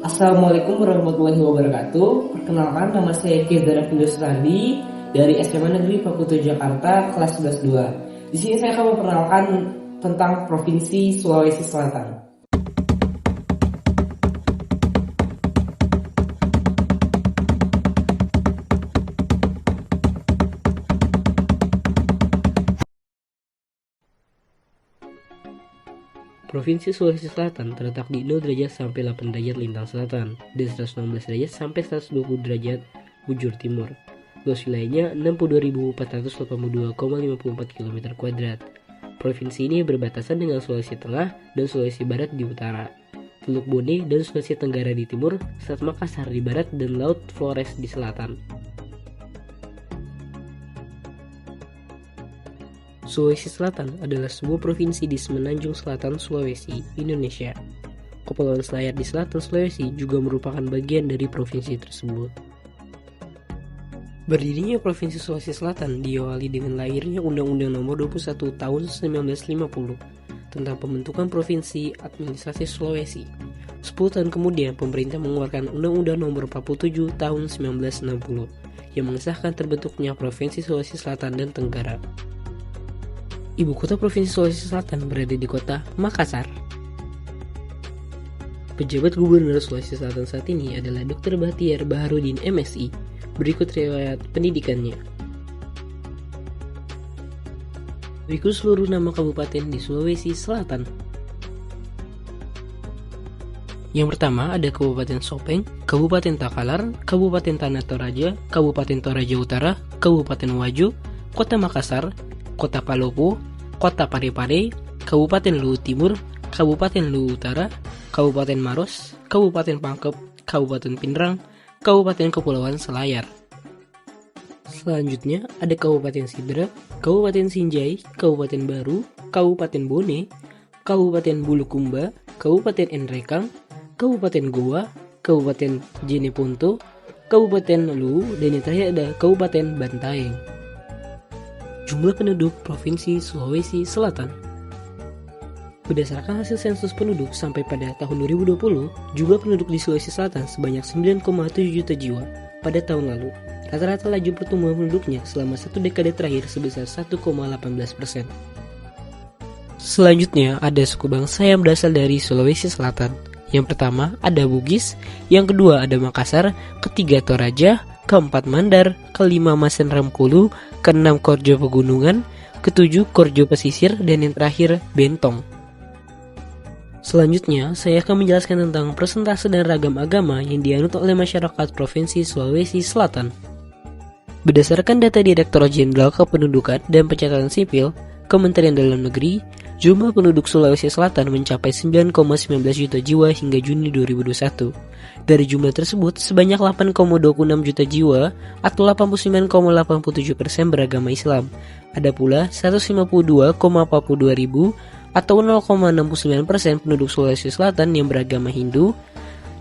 Assalamualaikum warahmatullahi wabarakatuh. Perkenalkan, nama saya Kezara Radi dari SMA Negeri Fakultas Jakarta kelas 11-2. Di sini saya akan memperkenalkan tentang Provinsi Sulawesi Selatan. Provinsi Sulawesi Selatan terletak di 0 derajat sampai 8 derajat lintang selatan dan 116 derajat sampai 120 derajat bujur timur. Luas wilayahnya 62.482,54 km². Provinsi ini berbatasan dengan Sulawesi Tengah dan Sulawesi Barat di utara, Teluk Bone dan Sulawesi Tenggara di timur, Selat Makassar di barat, dan Laut Flores di selatan. Sulawesi Selatan adalah sebuah provinsi di semenanjung selatan Sulawesi, Indonesia. Kepulauan Selayar di selatan Sulawesi juga merupakan bagian dari provinsi tersebut. Berdirinya Provinsi Sulawesi Selatan diawali dengan lahirnya Undang-Undang Nomor 21 Tahun 1950 tentang pembentukan Provinsi Administrasi Sulawesi. 10 tahun kemudian, pemerintah mengeluarkan Undang-Undang Nomor 47 Tahun 1960 yang mengesahkan terbentuknya Provinsi Sulawesi Selatan dan Tenggara. Ibu kota Provinsi Sulawesi Selatan berada di kota Makassar. Pejabat Gubernur Sulawesi Selatan saat ini adalah Dr. Bahtiar Baharudin MSI. Berikut riwayat pendidikannya. Berikut seluruh nama kabupaten di Sulawesi Selatan. Yang pertama ada Kabupaten Sopeng, Kabupaten Takalar, Kabupaten Tanah Toraja, Kabupaten Toraja Utara, Kabupaten Wajo, Kota Makassar, Kota Palopo, Kota Parepare, Kabupaten Luwu Timur, Kabupaten Luwu Utara, Kabupaten Maros, Kabupaten Pangkep, Kabupaten Pindrang, Kabupaten Kepulauan Selayar. Selanjutnya ada Kabupaten Sidra, Kabupaten Sinjai, Kabupaten Baru, Kabupaten Bone, Kabupaten Bulukumba, Kabupaten Enrekang, Kabupaten Goa, Kabupaten Jeneponto, Kabupaten Luwu, dan yang terakhir ada Kabupaten Bantaeng. Jumlah penduduk Provinsi Sulawesi Selatan. Berdasarkan hasil sensus penduduk sampai pada tahun 2020, jumlah penduduk di Sulawesi Selatan sebanyak 9,7 juta jiwa pada tahun lalu. Rata-rata laju pertumbuhan penduduknya selama satu dekade terakhir sebesar 1,18%. Selanjutnya ada suku bangsa yang berasal dari Sulawesi Selatan. Yang pertama ada Bugis, yang kedua ada Makassar, ketiga Toraja, keempat Mandar, kelima Masen Ramkulu, keenam Korjo Pegunungan, ketujuh Korjo Pesisir, dan yang terakhir Bentong. Selanjutnya, saya akan menjelaskan tentang persentase dan ragam agama yang dianut oleh masyarakat Provinsi Sulawesi Selatan. Berdasarkan data Direktorat Jenderal Kependudukan dan Pencatatan Sipil, Kementerian Dalam Negeri, jumlah penduduk Sulawesi Selatan mencapai 9,19 juta jiwa hingga Juni 2021. Dari jumlah tersebut, sebanyak 8,26 juta jiwa atau 89,87% beragama Islam. Ada pula 152,42 ribu atau 0,69% penduduk Sulawesi Selatan yang beragama Hindu,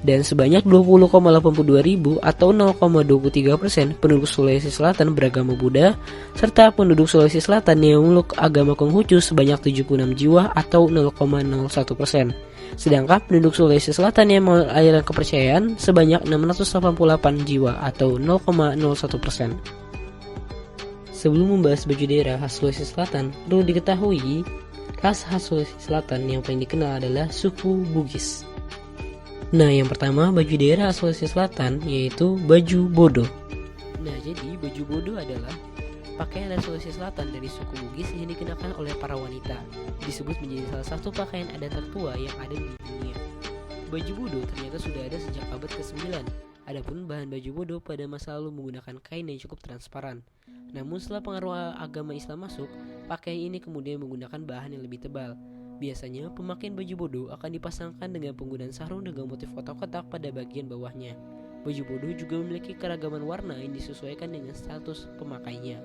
dan sebanyak 20,82 ribu atau 0,23% penduduk Sulawesi Selatan beragama Buddha, serta penduduk Sulawesi Selatan yang memeluk agama Konghucu sebanyak 76 jiwa atau 0,01%. Sedangkan penduduk Sulawesi Selatan yang menganut aliran kepercayaan sebanyak 688 jiwa atau 0,01%. Sebelum membahas baju daerah khas Sulawesi Selatan, perlu diketahui ras khas Sulawesi Selatan yang paling dikenal adalah suku Bugis. Nah, yang pertama baju daerah Sulawesi Selatan yaitu baju bodo. Nah, jadi baju bodo adalah pakaian dari Sulawesi Selatan dari suku Bugis yang dikenakan oleh para wanita. Disebut menjadi salah satu pakaian adat tertua yang ada di dunia. Baju bodo ternyata sudah ada sejak abad ke-9. Adapun bahan baju bodo pada masa lalu menggunakan kain yang cukup transparan. Namun setelah pengaruh agama Islam masuk, pakaian ini kemudian menggunakan bahan yang lebih tebal. Biasanya pemakaian baju bodo akan dipasangkan dengan penggunaan sarung dengan motif kotak-kotak pada bagian bawahnya. Baju bodo juga memiliki keragaman warna yang disesuaikan dengan status pemakainya.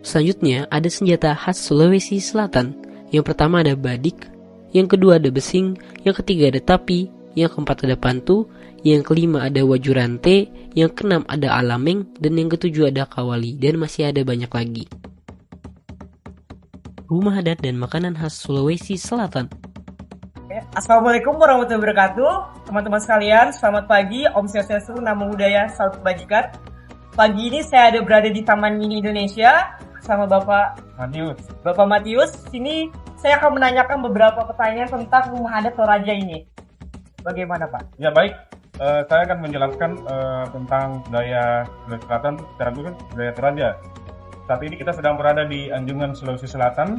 Selanjutnya ada senjata khas Sulawesi Selatan. Yang pertama ada badik, yang kedua ada besing, yang ketiga ada tapi, yang keempat ada Pantu, yang kelima ada Wajurante, yang keenam ada Alameng, dan yang ketujuh ada Kawali, dan masih ada banyak lagi. Rumah adat dan makanan khas Sulawesi Selatan. Assalamualaikum warahmatullahi wabarakatuh. Teman-teman sekalian, selamat pagi. Om Swastiastu, Namo Buddhaya, Salam Kebajikan. Pagi ini saya ada berada di Taman Mini Indonesia sama Bapak Matius. Sini saya akan menanyakan beberapa pertanyaan tentang rumah adat Toraja ini. Bagaimana Pak? Ya baik, saya akan menjelaskan tentang budaya Sulawesi Selatan secara khusus budaya Toraja. Saat ini kita sedang berada di Anjungan Sulawesi Selatan,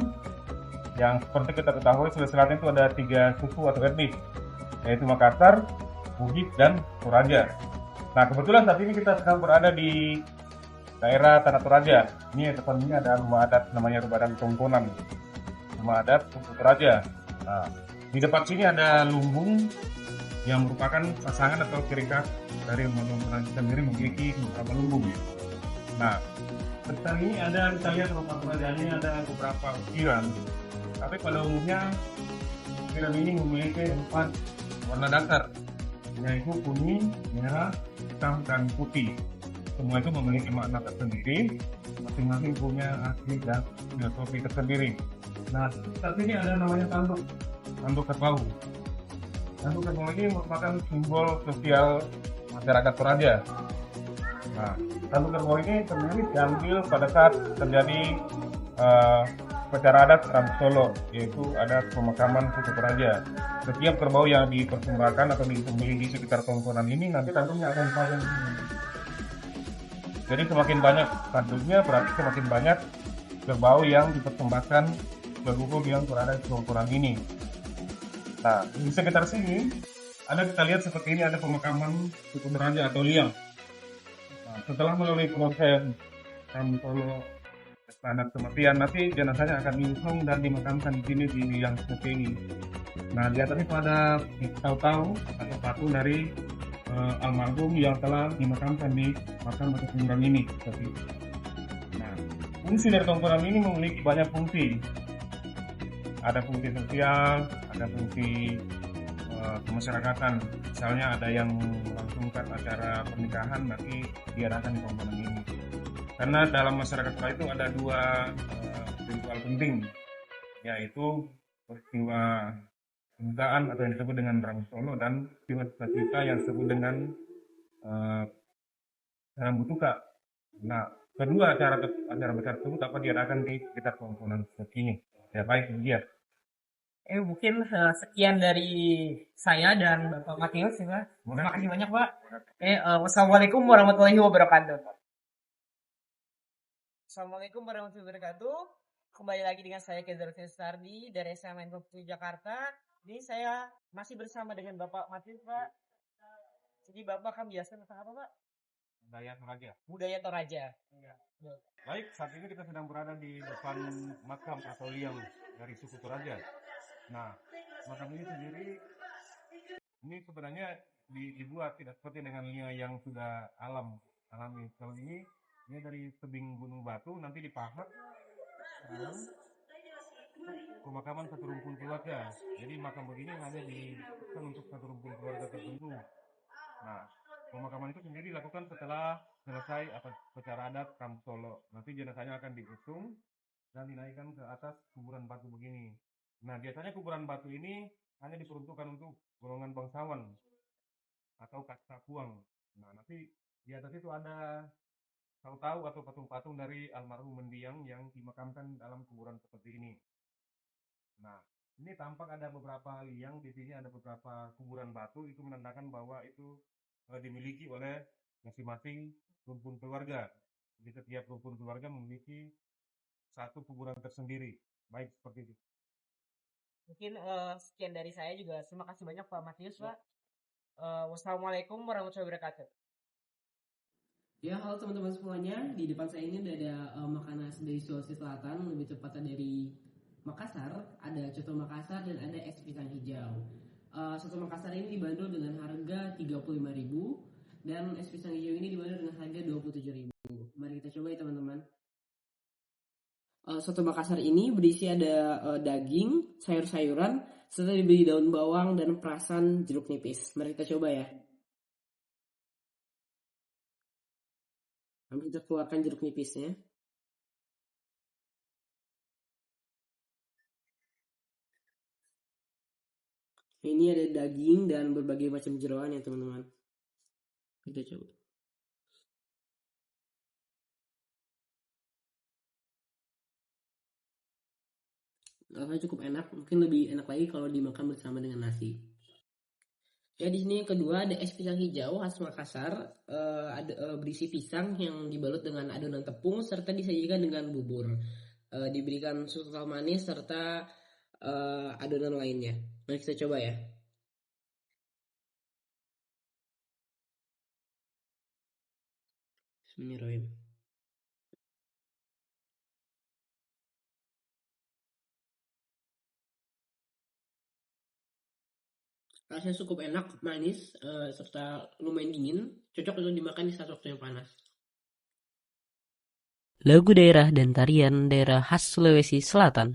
yang seperti kita ketahui Sulawesi Selatan itu ada 3 suku atau etnis, yaitu Makassar, Bugis, dan Toraja. Nah kebetulan saat ini kita sedang berada di daerah Tanah Toraja. Ini tepatnya ada rumah adat namanya Rumah Adat Tongkonan, rumah adat suku Toraja. Nah, di depan sini ada lumbung yang merupakan pasangan atau ciri khas dari rumah sendiri memiliki beberapa lumbung. Nah, sekarang ini kita lihat rumah Toraja ini ada beberapa ukiran. Tapi pada umumnya ukiran ini memiliki 4 warna dasar, yaitu kuning, merah, hitam, dan putih. Semua itu memiliki makna tersendiri, masing-masing punya arti dan filosofi tersendiri. Nah, saat ini ada namanya tanduk kerbau. Tanduk kerbau ini merupakan simbol sosial masyarakat Toraja. Nah, tanduk kerbau ini sebenarnya diambil pada saat terjadi upacara adat Ram Solo, yaitu ada pemakaman suku Toraja. Setiap kerbau yang dipersembahkan atau disembelih di sekitar tongkonan ini nanti tanduknya akan dipasang di sini. Jadi semakin banyak tanduknya berarti semakin banyak kerbau yang dipersembahkan leluhur yang berada di tongkonan ini. Nah, di sekitar sini kita lihat seperti ini ada pemakaman suku Toraja atau liang. Nah, setelah melalui proses Ram Solo standar kematian, nanti jenazahnya akan diusung dan dimakamkan di sini di liang seperti ini. Nah, di atas itu ada tahu-tahu atau patung dari almarhum yang telah dimakamkan di makam atau kuburan ini. Seperti itu. Nah, fungsi dari tongkonan ini memiliki banyak fungsi. Ada fungsi sosial, ada fungsi kemasyarakatan. Misalnya ada yang melangsungkan acara pernikahan nanti diadakan di tongkonan ini. Karena dalam masyarakat Toraja itu ada 2 ritual penting, yaitu peristiwa pembukaan atau yang disebut dengan Ram Solo dan peristiwa cita yang disebut dengan Dalam Butuka. Nah, kedua acara besar tersebut dapat diadakan di sekitar tongkonan seperti ini. Ya baik, dia. Mungkin sekian dari saya dan Bapak Matius ya Pak. Terima kasih banyak Pak. Wassalamualaikum warahmatullahi wabarakatuh. Assalamualaikum warahmatullahi wabarakatuh. Kembali lagi dengan saya Kezar Sardi dari SMA Negeri 7 Jakarta. Ini saya masih bersama dengan Bapak Matius Pak. Jadi Bapak akan menjelaskan tentang apa Pak? Budaya Toraja. Budaya Toraja. Ya. Baik, saat ini kita sedang berada di depan makam atau liang dari suku Toraja. Nah, makam ini sendiri ini sebenarnya dibuat tidak seperti dengan liang yang sudah alami. Kalau ini dari tebing gunung batu nanti dipahat pemakaman satu rumpun keluarga. Jadi makam begini hanya dibuat untuk satu rumpun keluarga tertentu. Nah, pemakaman itu sendiri dilakukan setelah selesai upacara adat Ram Solo. Nanti jenazahnya akan diusung dan dinaikkan ke atas kuburan batu begini. Nah, biasanya kuburan batu ini hanya diperuntukkan untuk golongan bangsawan atau kasta puang. Nah, nanti di atas itu ada tahu-tahu atau patung-patung dari almarhum mendiang yang dimakamkan dalam kuburan seperti ini. Nah, ini tampak ada beberapa liang, di sini ada beberapa kuburan batu, itu menandakan bahwa itu dimiliki oleh masing-masing rumpun keluarga. Jadi setiap rumpun keluarga memiliki satu kuburan tersendiri. Baik, seperti itu. Mungkin sekian dari saya juga. Terima kasih banyak Pak Matius Pak. Wassalamualaikum warahmatullahi wabarakatuh. Ya, halo teman-teman semuanya. Di depan saya ini ada makanan khas dari Sulawesi Selatan, lebih tepatnya dari Makassar. Ada coto Makassar dan ada es pisang hijau. Soto Makassar ini dibanderol dengan harga 35.000 dan es pisang hijau ini dibanderol dengan harga 27.000. Mari kita coba ya teman-teman. Soto Makassar ini berisi ada daging, sayur-sayuran, serta diberi daun bawang dan perasan jeruk nipis. Mari kita coba ya. Lalu kita keluarkan jeruk nipisnya. Ini ada daging dan berbagai macam jeroan ya teman-teman. Kita coba. Rasanya cukup enak, mungkin lebih enak lagi kalau dimakan bersama dengan nasi. Ya, di sini yang kedua ada es pisang hijau khas Makassar, berisi pisang yang dibalut dengan adonan tepung serta disajikan dengan bubur. Diberikan susu kental manis serta adonan lainnya. Mari kita coba ya. Bismillahirrahmanirrahim. Rasanya cukup enak, manis, serta lumayan dingin. Cocok untuk dimakan di saat waktu yang panas. Lagu daerah dan tarian daerah khas Sulawesi Selatan.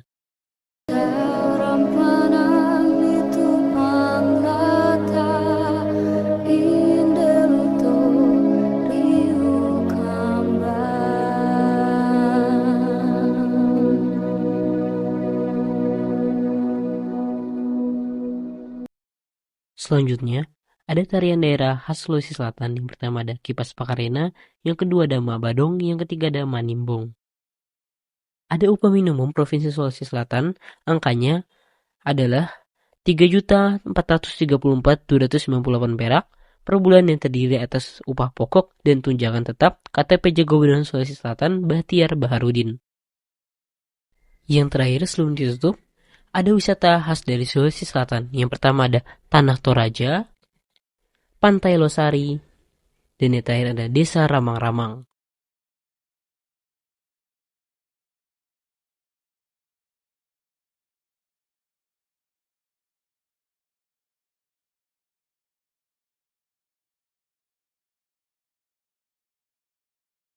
Selanjutnya, ada tarian daerah khas Sulawesi Selatan. Yang pertama ada Kipas Pakarena, yang kedua ada Mak Badong, yang ketiga ada Manimbong. Ada upah minimum Provinsi Sulawesi Selatan, angkanya adalah 3.434.298 perak per bulan yang terdiri atas upah pokok dan tunjangan tetap KTP Jagobiran Sulawesi Selatan Bahtiar Baharudin. Yang terakhir sebelum ditutup, ada wisata khas dari Sulawesi Selatan. Yang pertama ada Tanah Toraja, Pantai Losari, dan yang terakhir ada Desa Ramang-Ramang.